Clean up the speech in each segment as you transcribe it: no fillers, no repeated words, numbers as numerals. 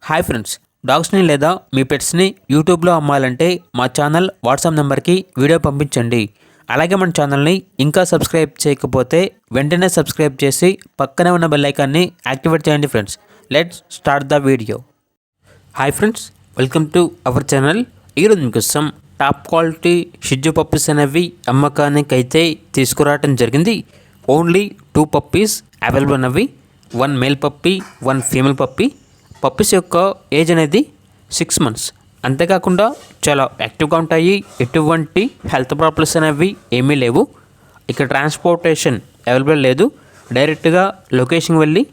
Hi friends, డాగ్స్ని లేదా మీ పెట్స్ని యూట్యూబ్లో అమ్మాలంటే మా ఛానల్ వాట్సాప్ నెంబర్కి వీడియో పంపించండి. అలాగే మన ఛానల్ని ఇంకా సబ్స్క్రైబ్ చేయకపోతే వెంటనే సబ్స్క్రైబ్ చేసి పక్కనే ఉన్న బెల్ ఐకాన్ని యాక్టివేట్ చేయండి friends. Let's start the video. Hi friends, welcome to our channel. ఈరోజు మీకోసం టాప్ క్వాలిటీ షిజ్జు పప్పీస్ అనేవి అమ్మకానికి అయితే తీసుకురావడం జరిగింది. ఓన్లీ 2 పప్పీస్ అవైలబుల్ ఉన్నవి. 1 male puppy, 1 female puppy. Puppies యొక్క ఏజ్ అనేది 6 months. అంతేకాకుండా చాలా యాక్టివ్గా ఉంటాయి. ఎటువంటి హెల్త్ ప్రాబ్లమ్స్ అనేవి ఏమీ లేవు. ఇక ట్రాన్స్పోర్టేషన్ అవైలబుల్ లేదు. డైరెక్ట్గా లొకేషన్కి వెళ్ళి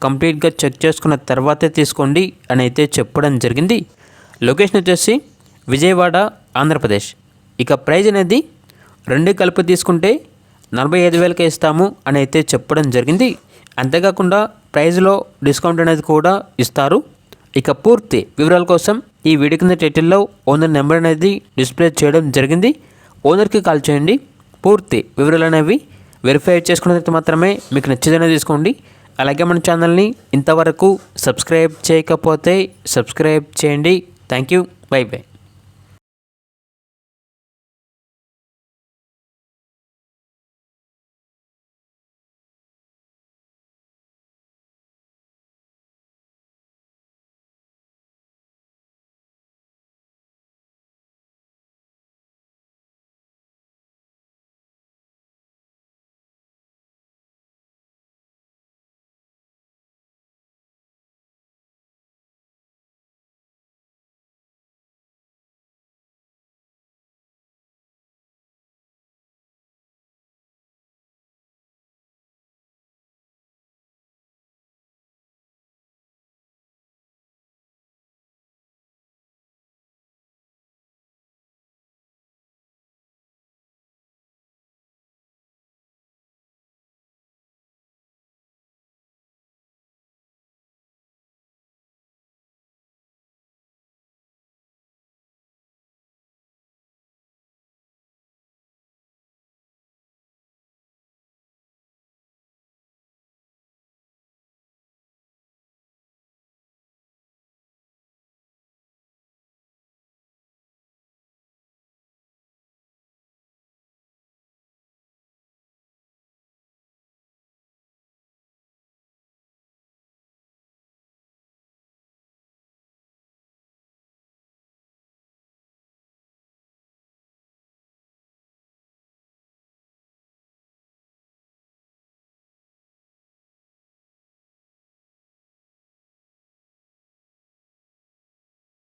కంప్లీట్గా చెక్ చేసుకున్న తర్వాతే తీసుకోండి అని అయితే చెప్పడం జరిగింది. లొకేషన్ వచ్చేసి విజయవాడ, ఆంధ్రప్రదేశ్. ఇక ప్రైజ్ అనేది 2 కలిపి తీసుకుంటే 45,000కే ఇస్తాము అని అయితే చెప్పడం జరిగింది. అంతేకాకుండా ప్రైజ్లో డిస్కౌంట్ అనేది కూడా ఇస్తారు. ఇక పూర్తి వివరాల కోసం ఈ వీడియో కింద టైటిల్లో ఓనర్ నెంబర్ అనేది డిస్ప్లే చేయడం జరిగింది. ఓనర్కి కాల్ చేయండి. పూర్తి వివరాలు అనేవి వెరిఫై చేసుకున్న తర్వాత మాత్రమే మీకు నచ్చేదనే తీసుకోండి. అలాగే మన ఛానల్ని ఇంతవరకు సబ్స్క్రైబ్ చేయకపోతే సబ్స్క్రైబ్ చేయండి. Thank you. By by.